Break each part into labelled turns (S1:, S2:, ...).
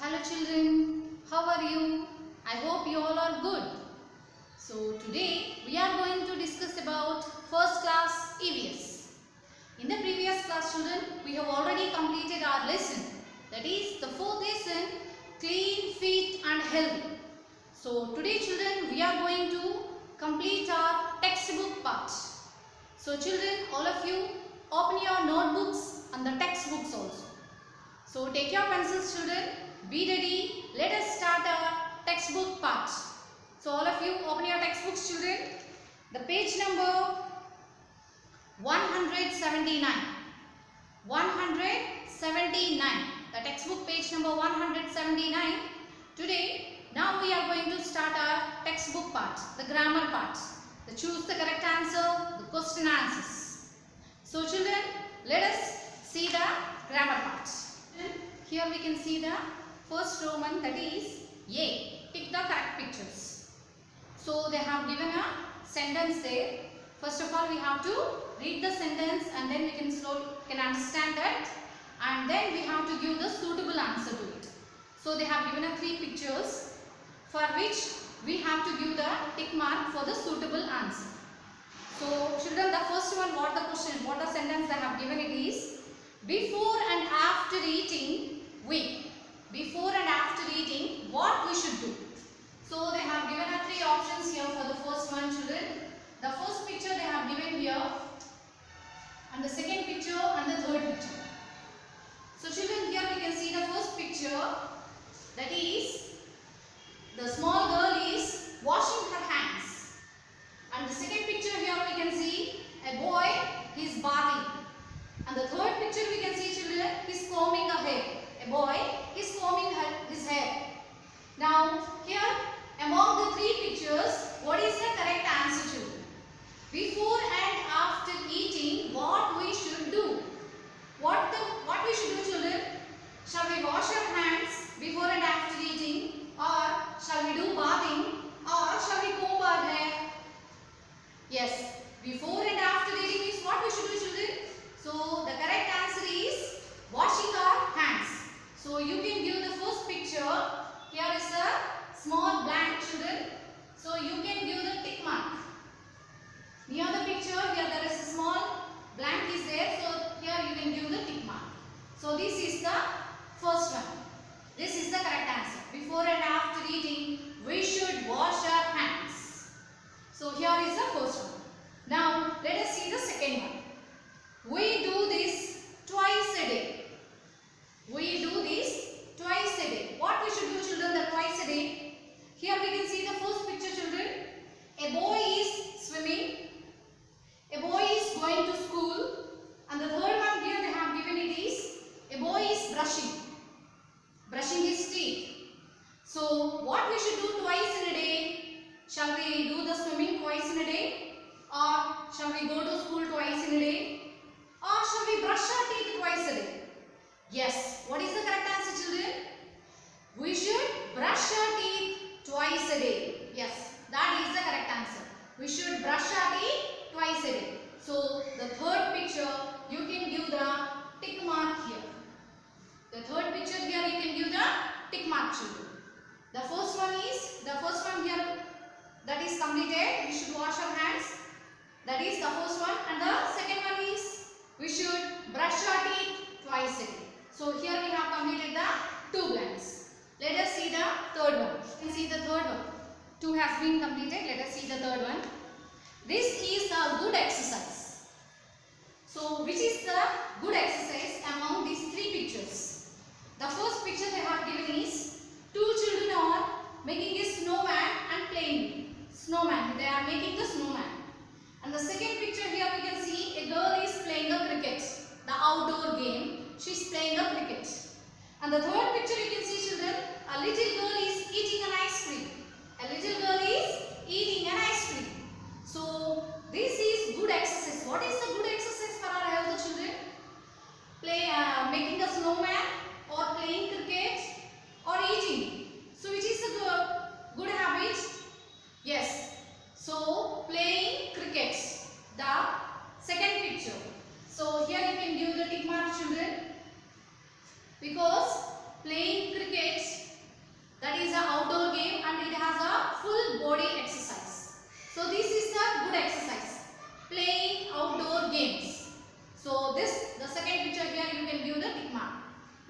S1: Hello children, how are you? I hope you all are good. So today we are going to discuss about first class EVS. In the previous class children, we have already completed our lesson. That is the fourth lesson, clean, fit and healthy. So today children, we are going to complete our textbook part. So children, all of you open your notebooks and the textbooks also. So take your pencils children, be ready, let us start our textbook part. So all of you open your textbooks children, the page number 179, 179, the textbook page number 179. Today, now we are going to start our textbook part, the grammar part, the choose the correct answer, the question answers. So children, let us see the grammar part. Here we can see the first Roman, that is A. Pick the correct pictures. So they have given a sentence there. First of all, we have to read the sentence and then we can understand that, and then we have to give the suitable answer to it. So they have given a 3 pictures for which we have to give the tick mark for the suitable answer. So children, the first one, what the sentence they have given it is, before and after eating before and after eating, what we should do. So they have given us 3 options here for the first one children. The first picture they have given here, and the second picture and the third picture. So children, here we can see the first picture, that is the small girl is washing her hands, and the second picture here we can see a boy is bathing, and the third picture we can see children is combing her hair. A boy is combing his hair. Now here among the 3 pictures, what is the correct answer children? Before and after eating, what we should do? What we should do children? Shall we wash our hands before and after eating, or shall we do bathing, or shall we comb our hair? Yes, before and after eating is what we should do children. So the correct answer is washing our hands. So you can give the first picture. Here is a small blank children. So you can give the tick mark. Near the picture, here there is a small blank is there. So here you can give the tick mark. So this is the first one. This is the correct answer. Before and after eating, we should wash our hands. So here is the first one. Now let us see the second one. We do this twice a day. We do this twice a day. What we should do children, the twice a day? Here we can see the first picture children. A boy is swimming. A boy is going to school. And the third one here they have given it is, a boy is brushing his teeth. So what we should do twice in a day? Shall we do the swimming twice in a day? Or shall we go to school twice in a day? Or shall we brush our teeth twice a day? Yes. What is the correct answer children? We should brush our teeth twice a day. Yes. That is the correct answer. We should brush our teeth twice a day. So the third picture you can give the tick mark here. The third picture here you can give the tick mark children. The first one here that is completed. We should wash our hands. That is the first one. And the second one is we should brush our teeth twice a day. So here we have completed the 2 blanks. Let us see the third one. You can see the third one. 2 has been completed. Let us see the third one. This is a good exercise. So which is the good exercise among these 3 pictures? The first picture they have given is 2 children are making a snowman and playing snowman. They are making the snowman. And the second picture here we can see a girl is playing a cricket, the outdoor game. She is playing a cricket. And the third picture you can see children, a little girl is eating an ice cream. A little girl is eating an ice cream. So this is good exercise. What is the good exercise for our health children? Making a snowman, or playing cricket, or eating. So which is the good habit? Yes. So playing cricket, the second picture. So here you can give the tick mark children, because playing cricket, that is an outdoor game and it has a full body exercise. So this is a good exercise, playing outdoor games. So this, the second picture here you can give the tick mark.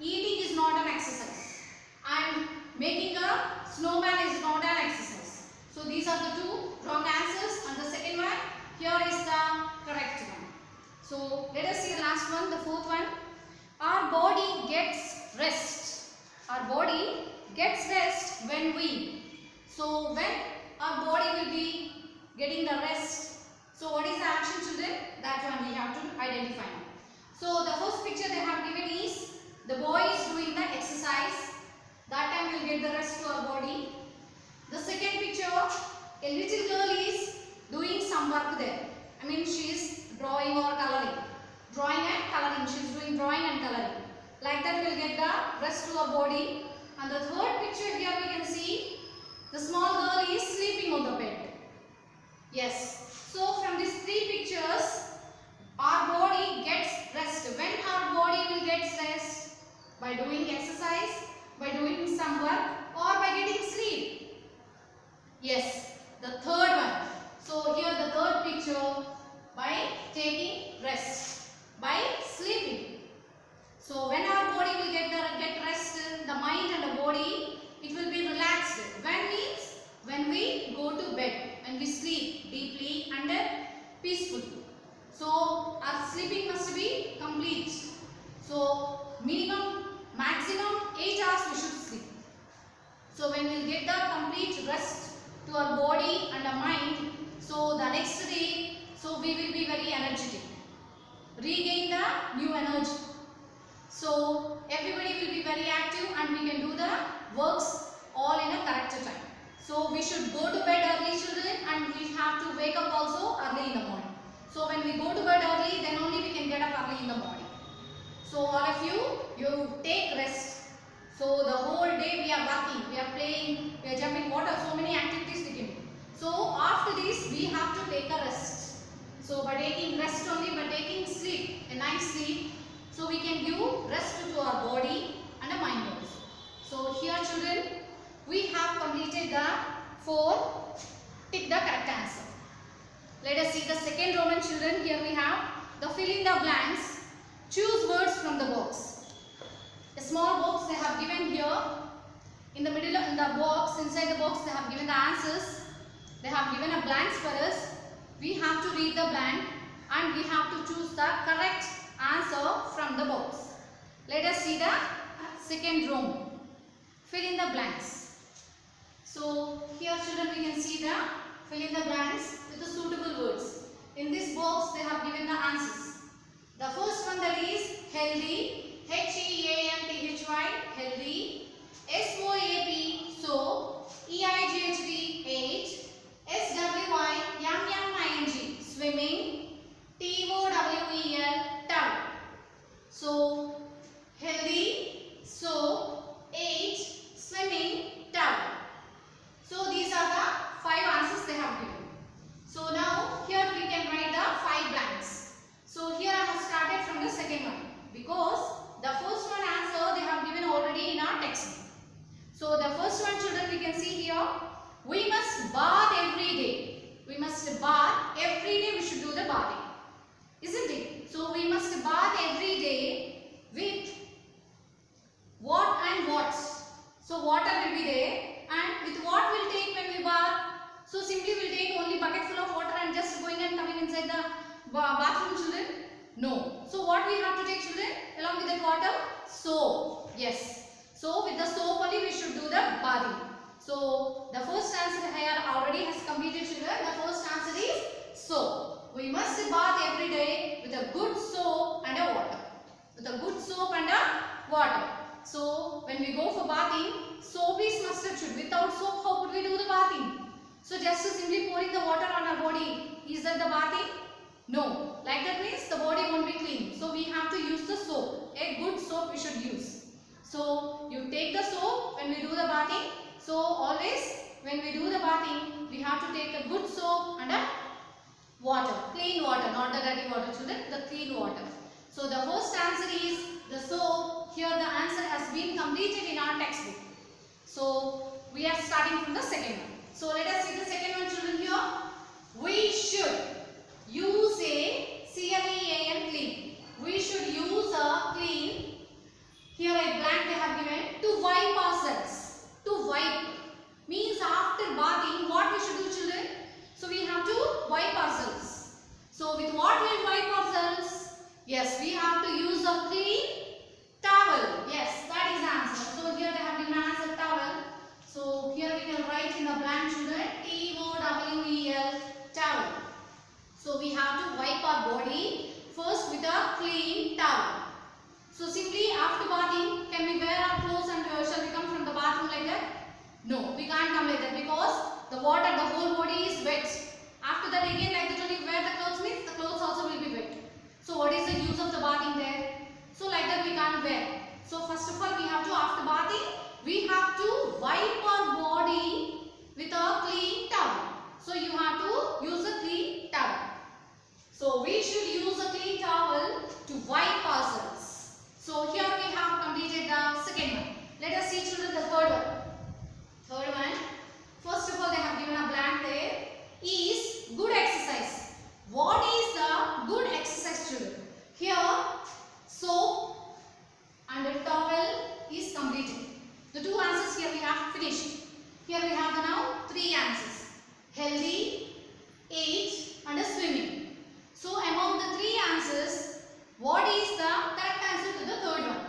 S1: Eating is not an exercise and making a snowman is not an exercise. So these are the two wrong answers and the second one here is the correct one. So let us see the last one, the fourth one. Our body gets rest. Our body gets rest when we. So when our body will be getting the rest. So what is the action, children? That one we have to identify. So the first picture they have given is the boy is doing the exercise. That time we will get the rest to our body. The second picture, a little girl is doing some work there. I mean she is drawing or coloring. Drawing and coloring. She is doing drawing and coloring. Like that we will get the rest to our body. And the third picture here we can see the small girl is sleeping on the bed. Yes. So from these three pictures, our body gets rest. When our body will get rest? By doing exercise, by doing some work or by getting sleep. Yes. The third one. So here the third picture, by taking rest, by sleeping. So when our body will get rest, the mind and the body, it will be relaxed. When means when we go to bed, when we sleep deeply and peacefully. So our sleeping must be complete. So maximum 8 hours we should sleep. So when we get the complete rest to our body and our mind, so the next day, so we will be very energetic. Regain the new energy. So everybody will be very active and we can do the works all in a correct time. So we should go to bed early, children, and we have to wake up also early in the morning. So when we go to bed early, then only we can get up early in the morning. So all of you take rest. So the whole day we are working, we are playing, we are jumping water, so many activities we can do. So after this we have to take a rest. So by taking rest only, by taking sleep, a nice sleep, so we can give rest to our body and our mind also. So here children, we have completed the 4, tick the correct answer. Let us see the second Roman, children. Here we have the fill in the blanks. Choose words from the box. A small box they have given here. In the middle of the box, inside the box they have given the answers. They have given a blanks for us. We have to read the blank and we have to choose the correct answer from the box. Let us see the second row. Fill in the blanks. So here children we can see the fill in the blanks with the suitable words. In this box they have given the answers. The first one, that is healthy, H-E-A-L-T-H-Y, healthy, S-O-A-P, so, E-I-G-H-T, ate, S-W-Y, yum-yum-I-N-G, swimming, T-O-W-E-L, towel. So, healthy, so, ate, swimming, towel. So, these are the 5 answers they have given. So, now here we can write the 5 blanks. So, here I have started from the second one because the first one answer they have given already in our textbook. So, the first one children we can see here, we must bath every day. We must bath every day, we should do the bathing. Isn't it? So, we must bath every day with what and what? So, water will be there and with what we'll take when we bath? So, simply we'll take only bucket full of water and just going and coming inside the bathroom children? No. So, what we have to take children along with that water? Soap. Yes. So, with the soap only we should do the bathing. So, the first answer here already has completed children. The first answer is soap. We must bath every day with a good soap and a water. With a good soap and a water. So, when we go for bathing, soap is must should. Without soap, how could we do the bathing? So, just simply pouring the water on our body, is that the bathing? No. Like that means the body won't be clean. So, we have to use the soap. A good soap we should use. So, you take the soap when we do the bathing. So, always when we do the bathing, we have to take a good soap and a water. Clean water, not the dirty water children, the clean water. So, the first answer is the soap here the answer has been completed in our textbook. So we are starting from the second one. So let us see the second one, children. Here we should use a clean, clean. We should use a clean. Here a blank they have given, to wipe ourselves. To wipe means after bathing what we should do, children? So we have to wipe ourselves. So with what we will wipe ourselves? Yes, we have to use a clean towel. Yes, that is the answer. So here they have given as a towel. So here we can write in the blank, children, TOWEL, towel. So we have to wipe our body first with a clean towel. So simply after bathing, can we wear our clothes and shall we come from the bathroom like that? No, we can't come like that because the water, the whole body is wet. After that again like that only wear the clothes means the clothes also will be wet. So what is the use of the bathing there? So like that we can't wear. So first of all we have to, after bathing, we have to wipe our body with a clean towel. So you have to use a clean towel. So we should use a clean towel to wipe ourselves. So here we have completed the second one. Let us see, children, the third one. Third one, first of all they have given a blank there, is good exercise. What is the good exercise, children? Here soap and a towel is completed. The two answers here we have finished. Here we have the now three answers: healthy, age and a swimming. So among the three answers, what is the correct answer to the third one?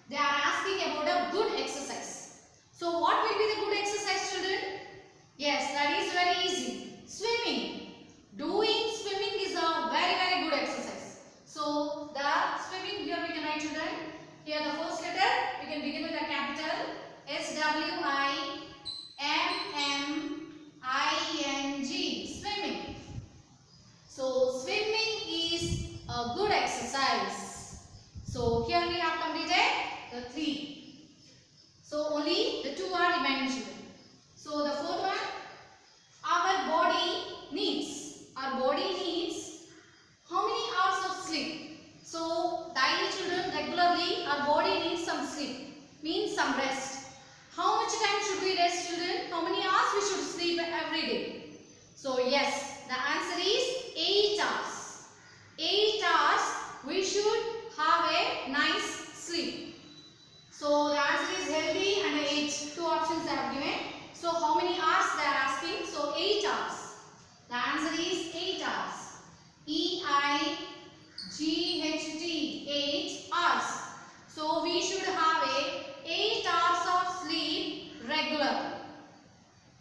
S1: They are asking about a good exercise. So what will be the good exercise, children? Yes, that is very easy. Swimming. Doing swimming is a very, very good exercise. So the swimming here we can write, children. Here the first letter we can begin with a capital SWIMMING. Swimming. So swimming is a good exercise. So here we have completed the three. So only the two are remaining, children. So the fourth one, our body needs how many hours of sleep? So daily, children, regularly our body needs some sleep, means some rest. How much time should we rest, children? How many hours we should sleep every day? So yes, the answer is 8 hours. 8 hours we should have a nice sleep. So the answer is healthy and age. Two options they have given. So how many hours they are asking? So 8 hours. The answer is 8 hours. EIGHT, 8 hours. So we should have a 8 hours of sleep regular.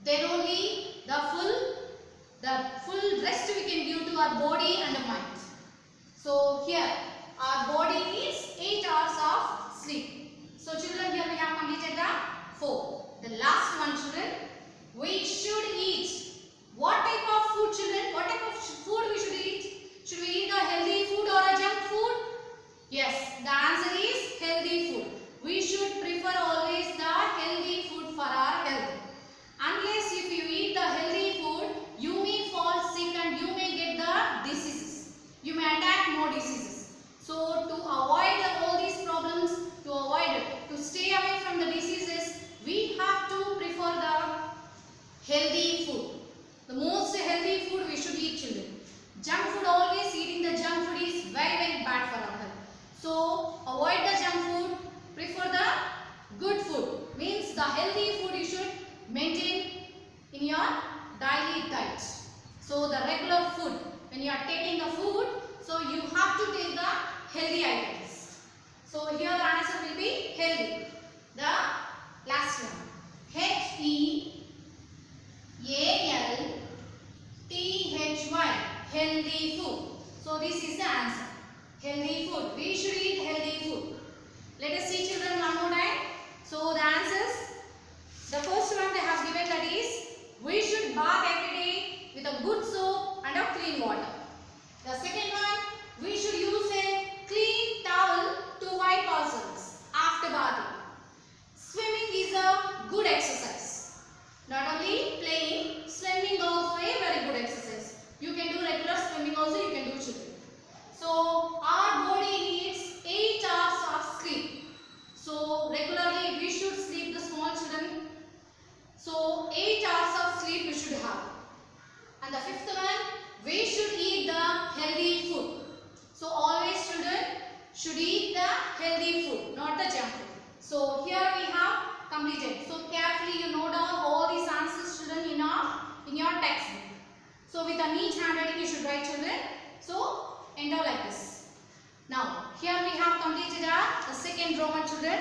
S1: Then only the full rest we can give to our body and mind. So here our body needs 8 hours of sleep. So children, here we have completed the 4. The last one, children, we should eat. What type of food, children? What type of food we should eat? Should we eat a healthy food or a junk food? Yes, the answer is healthy food. We should prefer always the healthy food for our health. Unless if you eat the healthy food, you may fall sick and you may get the diseases. You may attack more diseases. So to avoid all these problems, to stay away from the diseases, we have to prefer the healthy food. The most healthy food we should eat, children. Junk food, always eating the junk food is very, very bad for our health. So avoid the junk food, prefer the good food. Means the healthy food you should maintain in your daily diet. So the regular food, when you are taking the food, so you have to take the healthy items. So here the answer will be healthy. The last one, HEALTHY, healthy food. So this is the answer. Healthy food. We should eat healthy food. Let us see, children, one more time. So the answers. The first one they have given, that is, we should bath every day with a good soap and a clean water. The second one, we should use a clean towel to wipe ourselves after bathing. Swimming is a good exercise. Not only playing, swimming also a very good exercise. You can do regular swimming also, you can do, children. So our body needs 8 hours of sleep. completed. So carefully you note down all these answers, children, in your textbook. So with a neat handwriting you should write, children. So end up like this. Now here we have completed the second Roman, children.